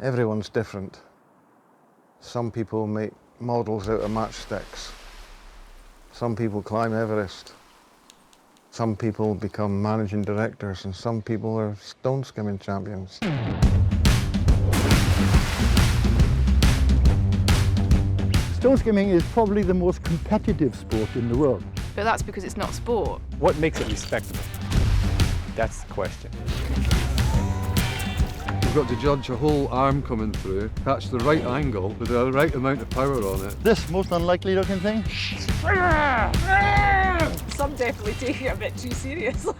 Everyone's different. Some people make models out of matchsticks. Some people climb Everest. Some people become managing directors, and some people are stone skimming champions. Stone skimming is probably the most competitive sport in the world. But that's because it's not sport. What makes it respectable? That's the question. You've got to judge a whole arm coming through, catch the right angle with the right amount of power on it. This most unlikely looking thing? Some definitely take it a bit too seriously.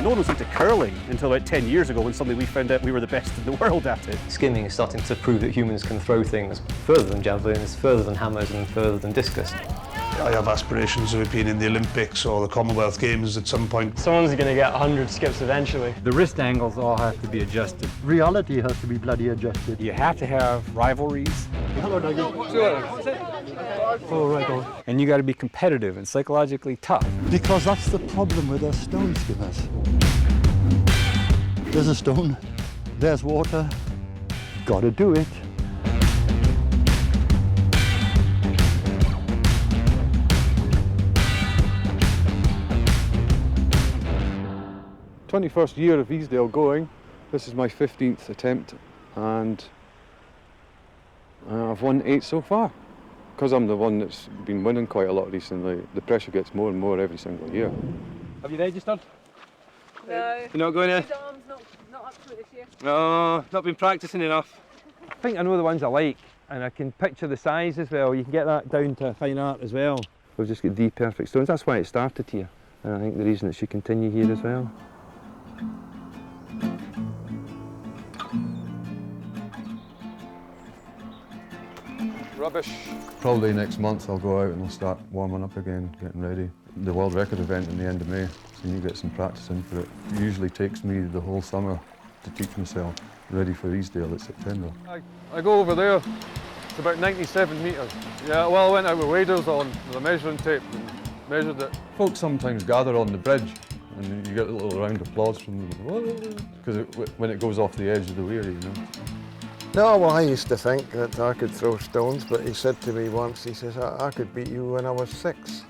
No one was into curling until about 10 years ago when suddenly we found out we were the best in the world at it. Skimming is starting to prove that humans can throw things further than javelins, further than hammers and further than discus. I have aspirations of being in the Olympics or the Commonwealth Games at some point. Someone's going to get 100 skips eventually. The wrist angles all have to be adjusted. Reality has to be bloody adjusted. You have to have rivalries. Hello, Nugget. Oh, right on. And you got to be competitive and psychologically tough. Because that's the problem with us stone skimmers. There's a stone, there's water, gotta do it. '21st year of Easdale going. This is my 15th attempt, and I've won 8 so far. Because I'm the one that's been winning quite a lot recently, the pressure gets more and more every single year. Have you registered? No. You're not going in? His arm's not up to it this year. No, not been practicing enough. I think I know the ones I like, and I can picture the size as well. You can get that down to fine art as well. We've just got the perfect stones. That's why it started here, and I think the reason it should continue here as well. Rubbish. Probably next month I'll go out and I'll start warming up again, getting ready. The world record event in the end of May, so you get some practice in for it. It usually takes me the whole summer to teach myself, ready for Easdale at September. I go over there, it's about 97 metres. Yeah, well, I went out with waders on with a measuring tape and measured it. Folks sometimes gather on the bridge and you get a little round of applause from them, because when it goes off the edge of the weir, you know. No, well, I used to think that I could throw stones, but he said to me once, he says, I could beat you when I was 6.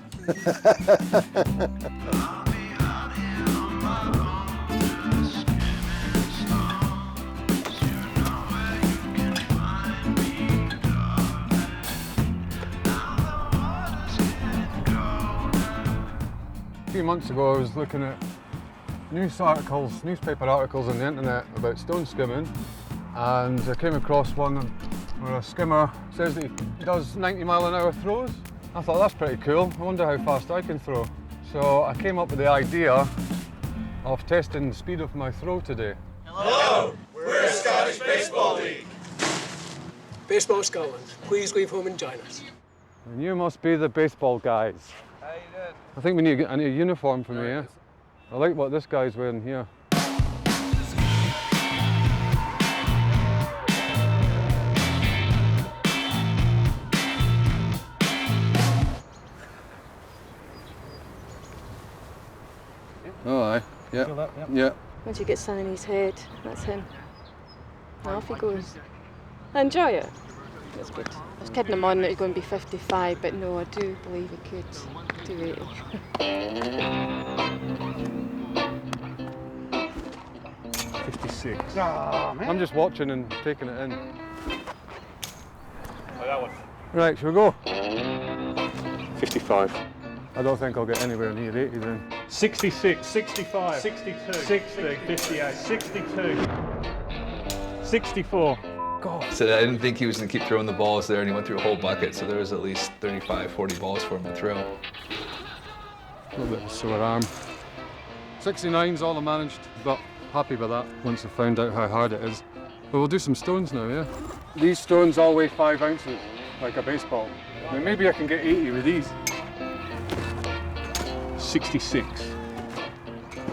A few months ago I was looking at newspaper articles on the internet about stone skimming, and I came across one where a skimmer says that he does 90-mile-an-hour throws. I thought, that's pretty cool, I wonder how fast I can throw. So I came up with the idea of testing the speed of my throw today. Hello, we're a Scottish Baseball League. Baseball Scotland, please leave home and join us. And you must be the baseball guys. How you doing? I think I need a uniform for me, yeah? I like what this guy's wearing here. Oh, aye. Yeah. Yeah. Once you get sun in his head, that's him. And off he goes. I enjoy it. It's good. I was kidding him on that he's going to be 55, but no, I do believe he could do 80. 56. Oh, man. I'm just watching and taking it in. Oh, that one. Right, shall we go? 55. I don't think I'll get anywhere near 80 then. 66, 65, 62, 60, 58, 62, 64. God. So I didn't think he was going to keep throwing the balls there, and he went through a whole bucket, so there was at least 35, 40 balls for him to throw. A little bit of a sore arm. 69's all I managed, but happy with that once I found out how hard it is. But we'll do some stones now, yeah? These stones all weigh 5 ounces, like a baseball. I mean, maybe I can get 80 with these. 66.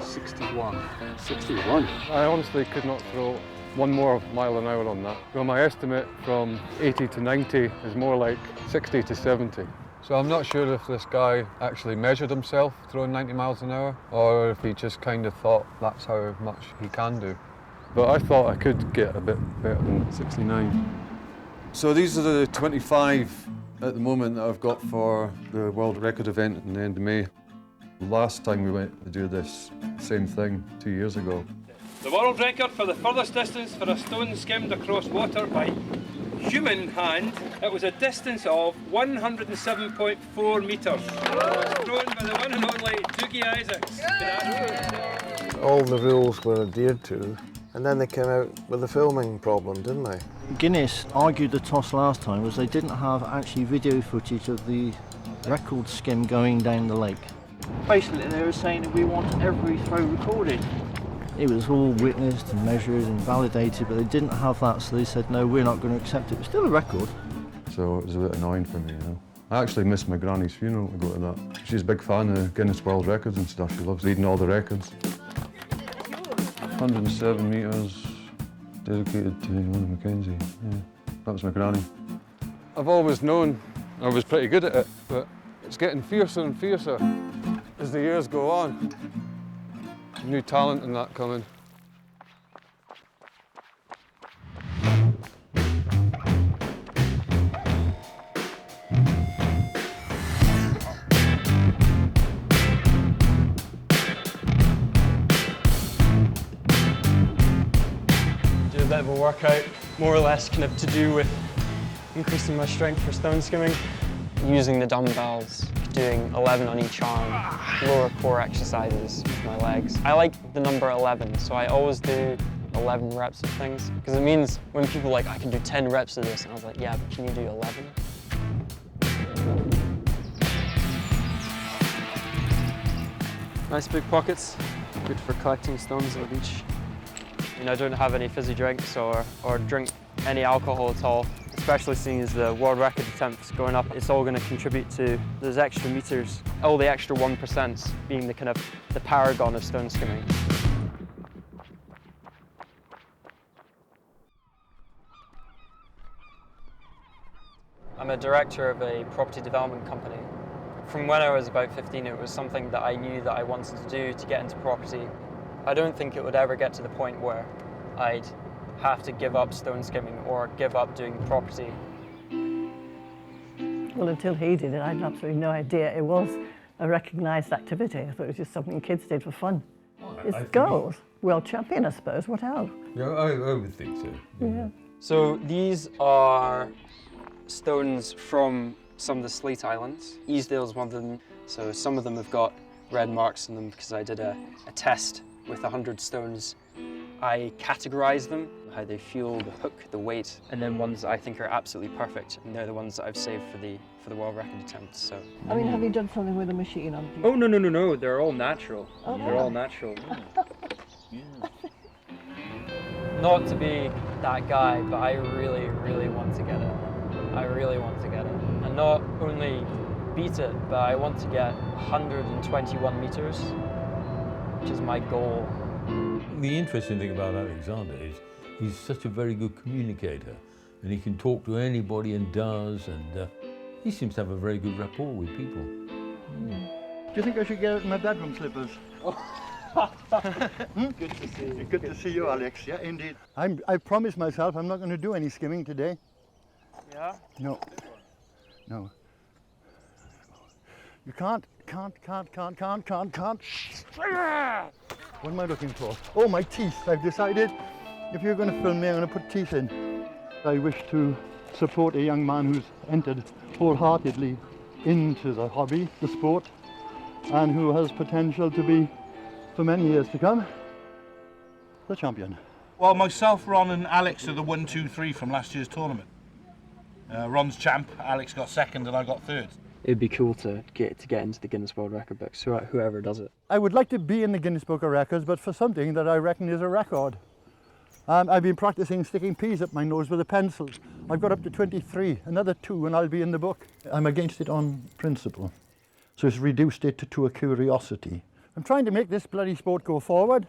61. 61. I honestly could not throw 1 more mile an hour on that. Well, my estimate from 80 to 90 is more like 60 to 70. So I'm not sure if this guy actually measured himself throwing 90 miles an hour, or if he just kind of thought that's how much he can do. But I thought I could get a bit better than 69. So these are the 25 at the moment that I've got for the world record event at the end of May. Last time we went to do this same thing 2 years ago. The world record for the furthest distance for a stone skimmed across water by human hand, it was a distance of 107.4 metres. Thrown by the one and only Doogie Isaacs. All the rules were adhered to, and then they came out with the filming problem, didn't they? Guinness argued the toss last time was they didn't have actually video footage of the record skim going down the lake. Basically, they were saying that we want every throw recorded. It was all witnessed and measured and validated, but they didn't have that, so they said, no, we're not going to accept it. It's still a record. So it was a bit annoying for me, you know. I actually missed my granny's funeral to go to that. She's a big fan of Guinness World Records and stuff. She loves reading all the records. 107 metres, dedicated to William Mackenzie. Yeah, that was my granny. I've always known I was pretty good at it, but it's getting fiercer and fiercer as the years go on. New talent and that coming. Do a bit of a workout, more or less kind of to do with increasing my strength for stone skimming. Using the dumbbells, doing 11 on each arm, lower core exercises with my legs. I like the number 11, so I always do 11 reps of things, because it means when people are like, I can do 10 reps of this, and I was like, yeah, but can you do 11? Nice big pockets, good for collecting stones on the beach. I mean, I don't have any fizzy drinks or drink any alcohol at all. Especially seeing as the world record attempts going up, it's all going to contribute to those extra meters, all the extra 1% being the kind of the paragon of stone skimming. I'm a director of a property development company. From when I was about 15, it was something that I knew that I wanted to do to get into property. I don't think it would ever get to the point where I'd have to give up stone skimming or give up doing property. Well, until he did it, I had absolutely no idea it was a recognised activity. I thought it was just something kids did for fun. It's girls, world champion, I suppose. What else? Yeah, I would think so. Yeah. So these are stones from some of the Sleat Islands. Easdale is one of them. So some of them have got red marks on them because I did a test with 100 stones. I categorise them, how they feel, the hook, the weight, and then ones that I think are absolutely perfect, and they're the ones that I've saved for the world record attempt. So. I mean, have you done something with a machine on? Oh no! They're all natural. Oh, they're all natural. Not to be that guy, but I really, really want to get it. I really want to get it, and not only beat it, but I want to get 121 meters, which is my goal. The interesting thing about Alexander is he's such a very good communicator, and he can talk to anybody and does, and he seems to have a very good rapport with people. Do you think I should get out in my bedroom slippers? Good to see you. Good to see you, Alex. Yeah, indeed. I promised myself I'm not going to do any skimming today. Yeah? No. You can't. What am I looking for? Oh, my teeth. I've decided if you're going to film me, I'm going to put teeth in. I wish to support a young man who's entered wholeheartedly into the hobby, the sport, and who has potential to be, for many years to come, the champion. Well, myself, Ron and Alex are the 1, 2, 3 from last year's tournament. Ron's champ, Alex got second and I got third. It'd be cool to get into the Guinness World Record books, whoever does it. I would like to be in the Guinness Book of Records, but for something that I reckon is a record. I've been practicing sticking peas up my nose with a pencil. I've got up to 23, another 2 and I'll be in the book. I'm against it on principle, so it's reduced it to a curiosity. I'm trying to make this bloody sport go forward,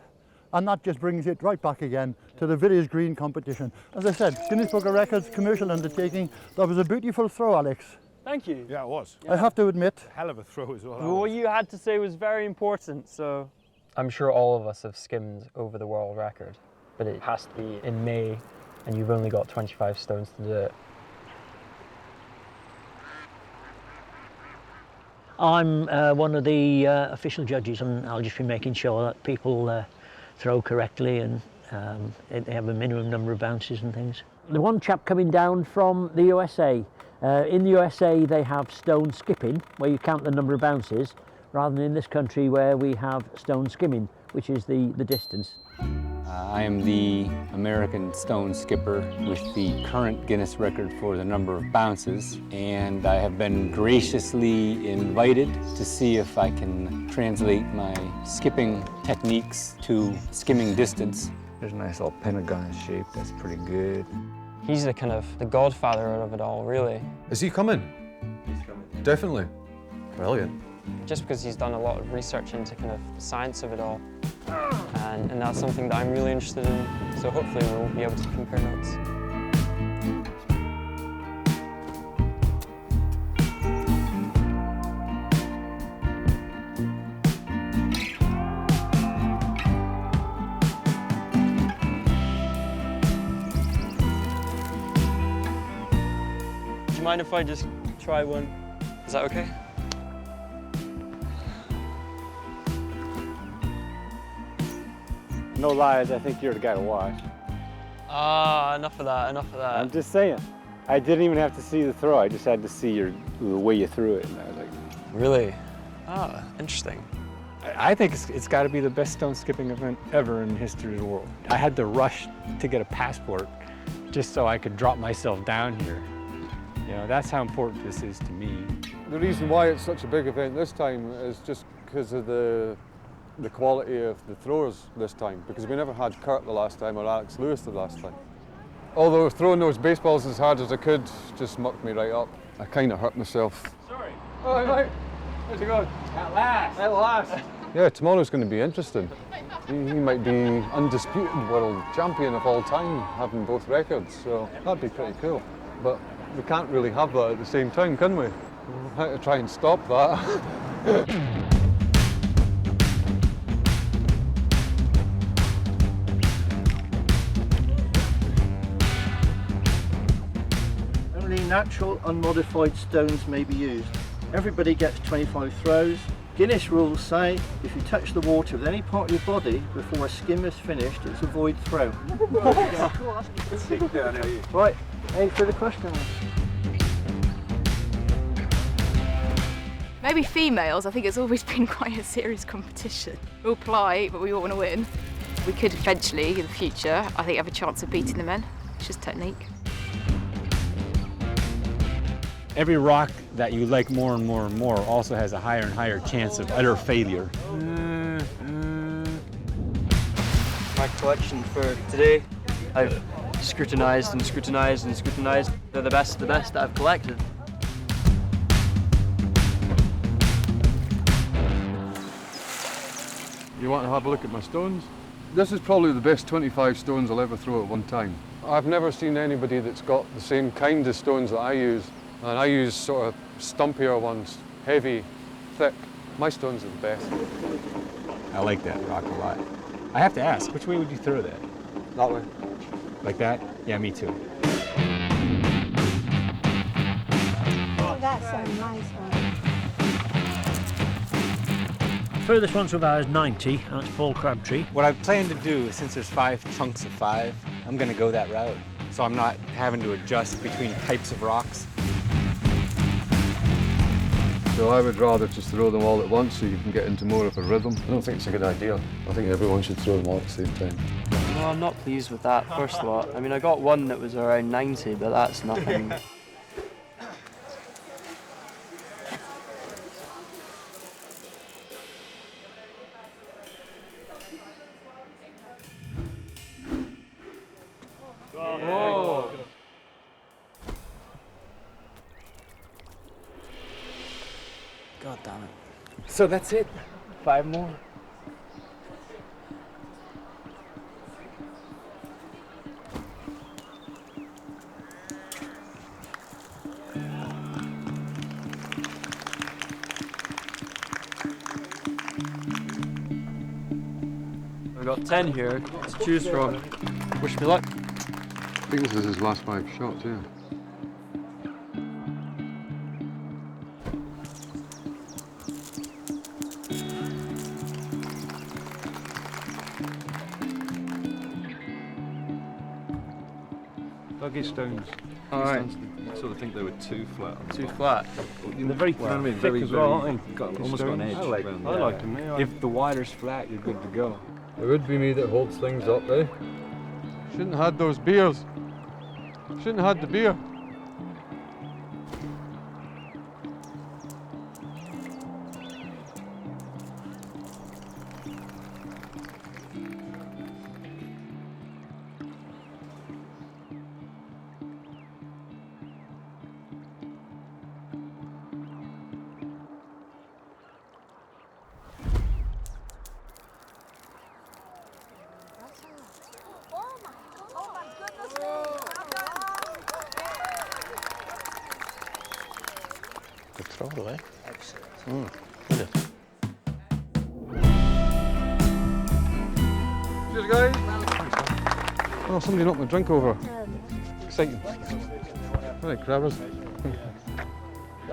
and that just brings it right back again to the Villiers Green competition. As I said, Guinness Book of Records, commercial undertaking. That was a beautiful throw, Alex. Thank you. Yeah, it was. I have to admit. Hell of a throw as well. What you had to say was very important, so... I'm sure all of us have skimmed over the world record, but it has to be in May, and you've only got 25 stones to do it. I'm one of the official judges, and I'll just be making sure that people throw correctly and they have a minimum number of bounces and things. The one chap coming down from the USA, in the USA they have stone skipping, where you count the number of bounces, rather than in this country where we have stone skimming, which is the distance. I am the American stone skipper with the current Guinness record for the number of bounces, and I have been graciously invited to see if I can translate my skipping techniques to skimming distance. There's a nice little pentagon shape, that's pretty good. He's the kind of the godfather of it all, really. Is he coming? He's coming. Definitely. Brilliant. Just because he's done a lot of research into kind of the science of it all. And that's something that I'm really interested in, so hopefully we'll be able to compare notes. Do you mind if I just try one? Is that okay? No lies, I think you're the guy to watch. Ah, enough of that, enough of that. I'm just saying. I didn't even have to see the throw, I just had to see the way you threw it. And I was like, really? Ah, interesting. I think it's got to be the best stone skipping event ever in the history of the world. I had to rush to get a passport just so I could drop myself down here. You know, that's how important this is to me. The reason why it's such a big event this time is just because of the quality of the throwers this time, because we never had Kurt the last time or Alex Lewis the last time. Although throwing those baseballs as hard as I could just mucked me right up. I kind of hurt myself. Sorry. Oh, right. How's it going? At last. At last. Yeah, tomorrow's going to be interesting. He might be undisputed world champion of all time, having both records, so that'd be pretty cool. But we can't really have that at the same time, can we? We'll have to try and stop that. Only natural, unmodified stones may be used. Everybody gets 25 throws. Guinness rules say if you touch the water with any part of your body before a skim is finished, it's a void throw. Right, thanks for the question. Maybe females, I think it's always been quite a serious competition. We'll play, but we all want to win. We could eventually, in the future, I think have a chance of beating the men. It's just technique. Every rock that you like more and more and more also has a higher and higher chance of utter failure. My collection for today, I've scrutinised and scrutinised and scrutinised. They're the best that I've collected. You want to have a look at my stones? This is probably the best 25 stones I'll ever throw at one time. I've never seen anybody that's got the same kind of stones that I use. And I use sort of stumpier ones, heavy, thick. My stones are the best. I like that rock a lot. I have to ask, which way would you throw that? That way. Like that? Yeah, me too. Oh, that's a nice one. Furthest one so far is 90, and that's Paul Crabtree. What I plan to do, since there's 5 chunks of 5, I'm going to go that route. So I'm not having to adjust between types of rocks. So I would rather just throw them all at once so you can get into more of a rhythm. I don't think it's a good idea. I think everyone should throw them all at the same time. No, I'm not pleased with that first lot. I mean, I got one that was around 90, but that's nothing. Oh. God damn it. So that's it. 5 more. We've got 10 here to choose from. Wish me luck. I think this is his last 5 shots, yeah. Duggy stones. All right. I sort of think they were too flat. Too flat. They're very, thick as well, aren't they? Almost got an edge. I like them. Yeah. If the water's flat, you're good to go. It would be me that holds things up, eh? Shouldn't have had those beers. Shouldn't have had the beer. Good throw, though, eh? Excellent. Brilliant. Cheers, guys. Oh, somebody knocked my drink over. Exciting. All right, crabbers.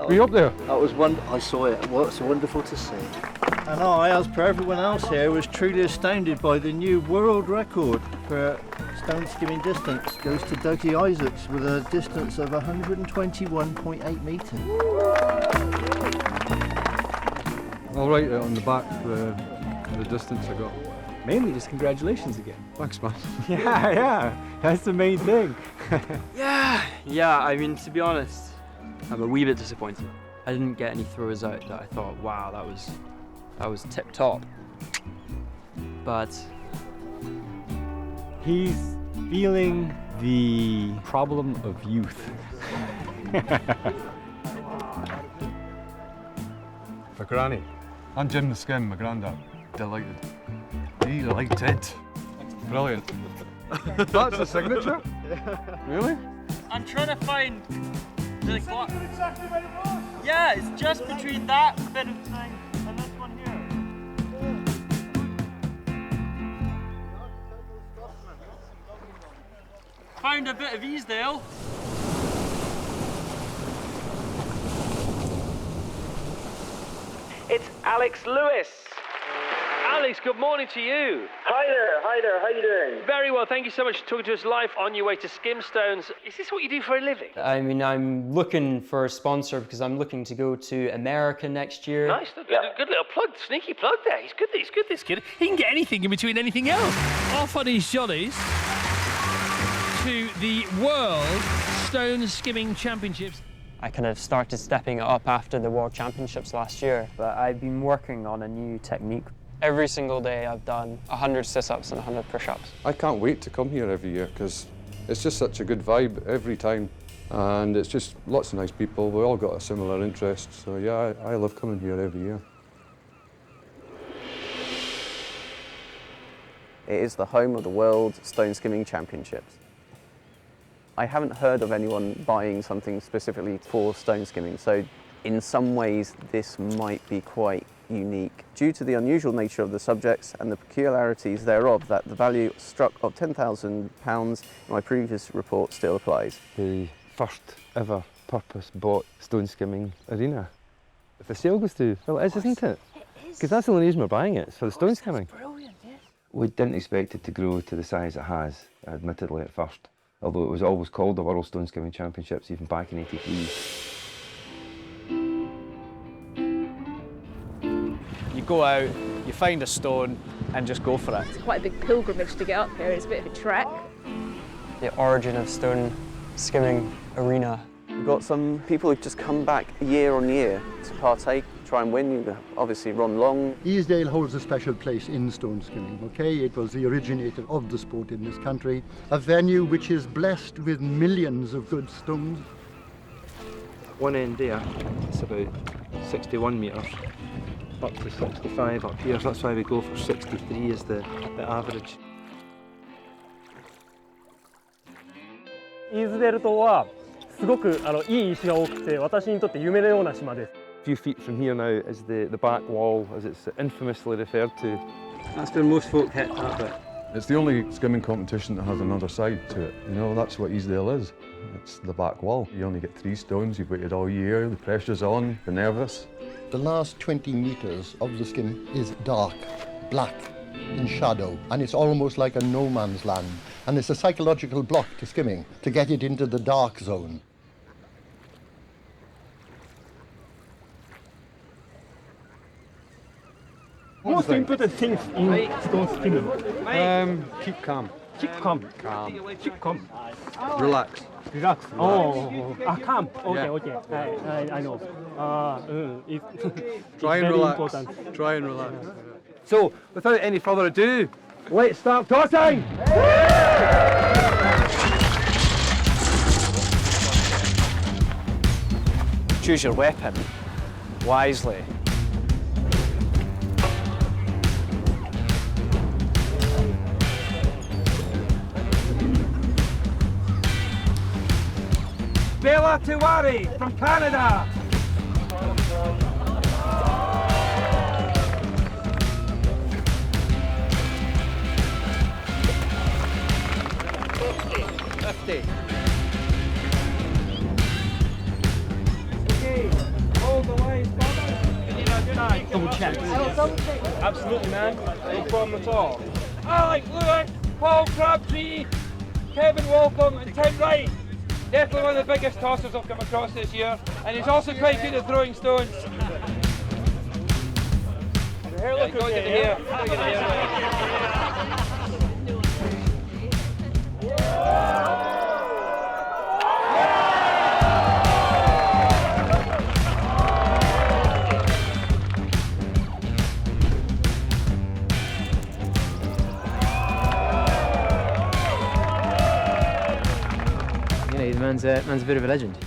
Were you up there? That was I saw it. Well, it's wonderful to see. And I, as per everyone else here, was truly astounded by the new world record for stone skimming distance. Goes to Dougie Isaacs with a distance of 121.8 metres. I'll write it on the back the distance I got. Mainly just congratulations again. Thanks, man. Yeah, that's the main thing. Yeah, I mean, to be honest, I'm a wee bit disappointed. I didn't get any throwers out that I thought, wow, that was tip top. But he's feeling the problem of youth. For Granny. I'm Jim the Skim, my granddad. Delighted. Delighted. Brilliant. That's the signature? Really? I'm trying to find the clock. Yeah, it's just between that bit of thing and this one here. Found a bit of Easdale. It's Alex Lewis. Alex, good morning to you. Hi there, how you doing? Very well, thank you so much for talking to us live on your way to Skim Stones. Is this what you do for a living? I mean, I'm looking for a sponsor because I'm looking to go to America next year. Nice, good little plug, sneaky plug there. He's good, this kid. He can get anything in between anything else. Off on his jollies to the World Stone Skimming Championships. I kind of started stepping it up after the World Championships last year, but I've been working on a new technique. Every single day I've done 100 sit-ups and 100 push-ups. I can't wait to come here every year because it's just such a good vibe every time. And it's just lots of nice people. We all got a similar interest. So yeah, I love coming here every year. It is the home of the World Stone Skimming Championships. I haven't heard of anyone buying something specifically for stone skimming, so in some ways this might be quite unique. Due to the unusual nature of the subjects and the peculiarities thereof, that the value struck of £10,000 in my previous report still applies. The first ever purpose-bought stone skimming arena. If the sale goes through, well, it is, isn't it? Because that's the only reason we're buying it, it's for the stone skimming. Brilliant, yes. We didn't expect it to grow to the size it has, admittedly at first. Although it was always called the World Stone Skimming Championships, even back in '83. You go out, you find a stone, and just go for it. It's quite a big pilgrimage to get up here. It's a bit of a trek. The origin of stone skimming arena. We've got some people who've just come back year on year to partake, try and win. You obviously Ron Long. Easdale holds a special place in stone skimming, okay? It was the originator of the sport in this country. A venue which is blessed with millions of good stones. One end there, it's about 61 metres, up to 65 up here, so that's why we go for 63 as the average. イーズデル島はすごくいい石が多くて、私にとって夢のような島です。 A few feet from here now is the back wall, as it's infamously referred to. That's where most folk hit that bit. It's the only skimming competition that has another side to it. You know, that's what Easdale is. It's the back wall. You only get 3 stones, you've waited all year, the pressure's on, you're nervous. The last 20 metres of the skim is dark, black, in shadow, and it's almost like a no man's land. And it's a psychological block to skimming, to get it into the dark zone. Most important things in stone skimming. Keep calm. Keep calm. Calm. Keep calm. Relax. Relax. Oh, calm. Okay, Yeah. okay. I know. Try it's and very relax. important. Try and relax. So, without any further ado, let's start tossing! Choose your weapon wisely. Bella Tiwari from Canada! Okay, hold the line, Double check. Absolutely, man. No problem at all. Alec Lewis, Paul Crabtree, Kevin Waltham and Tim Wright. Definitely one of the biggest tossers I've come across this year, and he's also quite good at throwing stones. Here, look Go get the hair. Go get the hair. Man's a bit of a legend.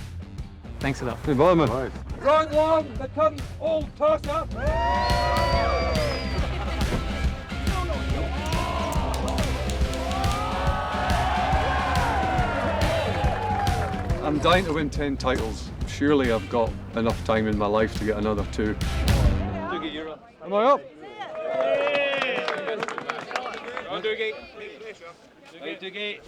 Thanks a lot. Hey, bother, man. Ron Long, the current old tosser. I'm dying to win 10 titles. Surely I've got enough time in my life to get another 2. Am I up? On to gate. To gate.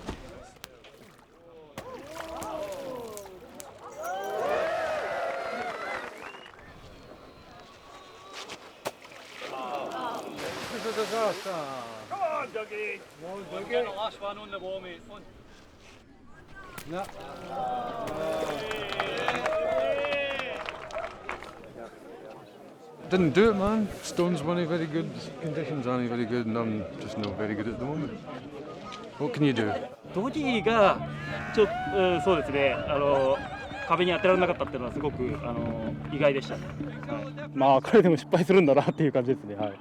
Come on, Dougie. We'll get the last one on the wall, mate. Fun. No. Didn't do it, man. Stones weren't very good, conditions aren't very good, and I'm just not very good at the moment. What can you do? ボディがちょっと、そうですね。壁に当てられなかったっていうのはすごく意外でしたね。はい、まあ彼でも失敗するんだなっていう感じですね。はい。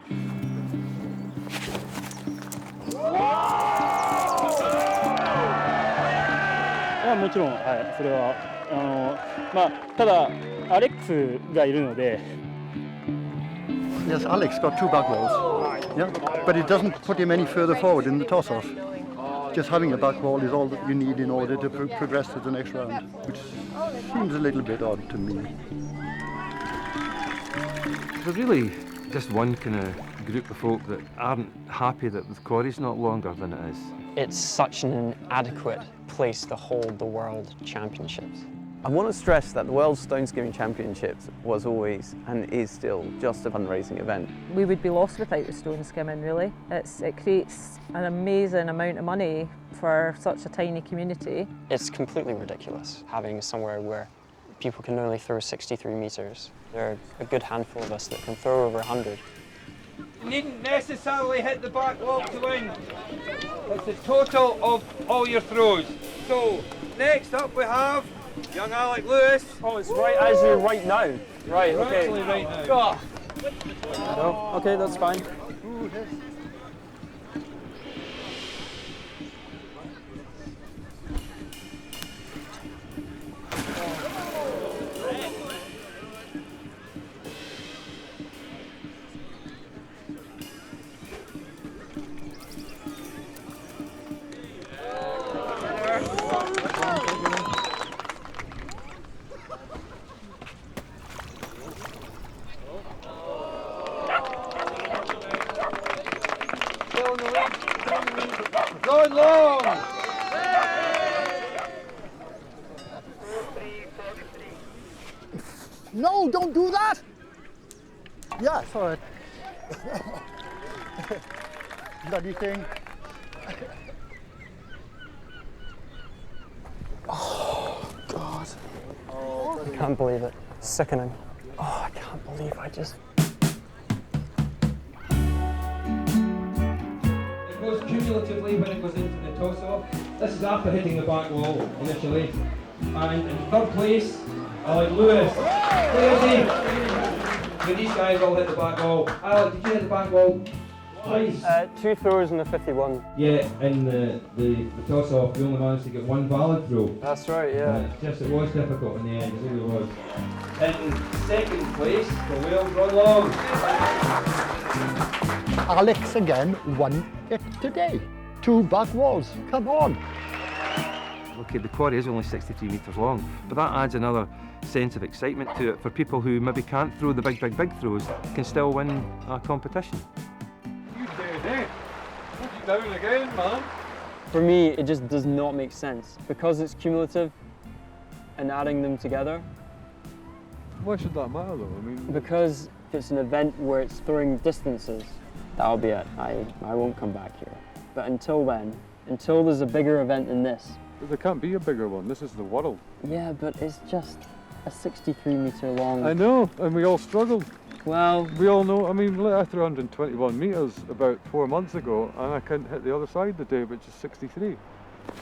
いやもちろん、はい、それはまあただアレックスがいるので。Yes, Alex got 2 back walls. Yeah, but it doesn't put him any further forward in the toss-off. Just having a back wall is all that you need in order to progress to the next round, which seems a little bit odd to me. There's really just one kind of group of folk that aren't happy that the quarry's not longer than it is. It's such an inadequate place to hold the World Championships. I want to stress that the World Stone Skimming Championships was always and is still just a fundraising event. We would be lost without the stone skimming, really. It creates an amazing amount of money for such a tiny community. It's completely ridiculous having somewhere where people can only throw 63 metres. There are a good handful of us that can throw over 100. You needn't necessarily hit the back wall to win. It's the total of all your throws. So, next up we have young Alec Lewis. Oh, it's right as you're right now. Right, We're okay. actually right now. No, okay, that's fine. Going long! No, don't do that! Yeah, sorry. Bloody thing. Oh, God. I can't believe it. Sickening. Oh, I can't believe I just... It goes cumulatively when it goes into the toss-off. This is after hitting the back wall initially. And in third place, Alec Lewis. But these guys all hit the back wall. Alec, did you hit the back wall? Twice. 2 throws and a 51. Yeah, in the toss-off, we only managed to get 1 valid throw. That's right, yeah. It was difficult in the end, it really was. In second place, the Wales run long. Alex again won it today. 2 back walls, come on. Okay, the quarry is only 63 metres long, but that adds another sense of excitement to it for people who maybe can't throw the big throws, can still win a competition. You did it! Put you down again, man. For me, it just does not make sense. Because it's cumulative and adding them together. Why should that matter though? I mean, because it's an event where it's throwing distances, that'll be it. I won't come back here. But until then, until there's a bigger event than this. But there can't be a bigger one. This is the world. Yeah, but it's just a 63-metre long. I know, and we all struggled. Well, we all know. I mean, I threw 121 metres about 4 months ago, and I couldn't hit the other side today, which is 63.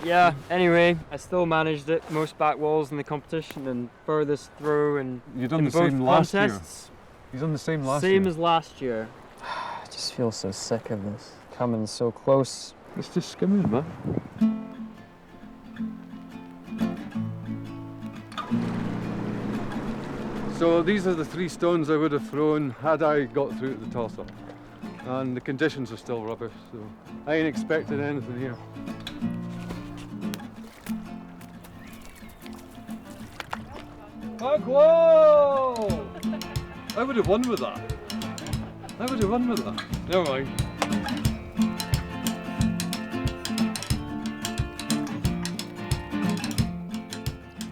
Yeah, anyway, I still managed it. Most back walls in the competition and furthest throw and You've done the same last year. You've done the same last year. Same as last year. I just feel so sick of this. Coming so close. It's just skimming, man. So these are the 3 stones I would have thrown had I got through to the toss-off. And the conditions are still rubbish, so I ain't expecting anything here. Back wall! I would have won with that. I would have won with that. Never mind.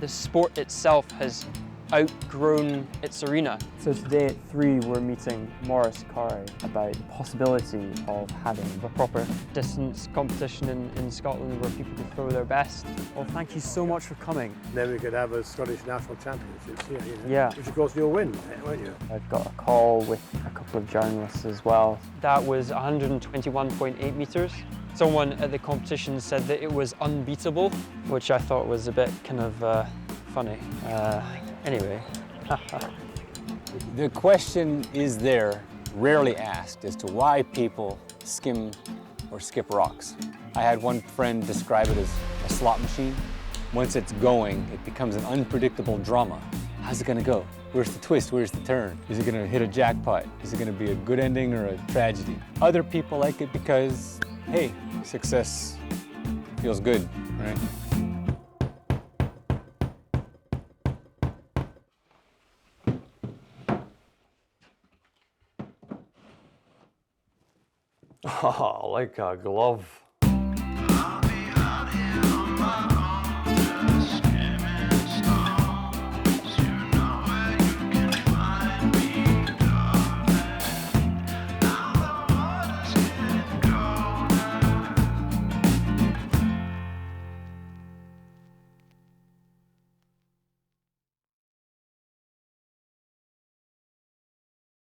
The sport itself has outgrown its arena. So today at 3 we're meeting Morris Curry about the possibility of having a proper distance competition in Scotland where people can throw their best. Well, thank you so much for coming. Then we could have a Scottish National Championships here, you know? Yeah. Which of course you'll win, won't you? I've got a call with a couple of journalists as well. That was 121.8 metres. Someone at the competition said that it was unbeatable, which I thought was a bit kind of funny. Anyway. The question is there, rarely asked, as to why people skim or skip rocks. I had one friend describe it as a slot machine. Once it's going, it becomes an unpredictable drama. How's it gonna go? Where's the twist? Where's the turn? Is it gonna hit a jackpot? Is it gonna be a good ending or a tragedy? Other people like it because, hey, success feels good, right? Oh, like a glove.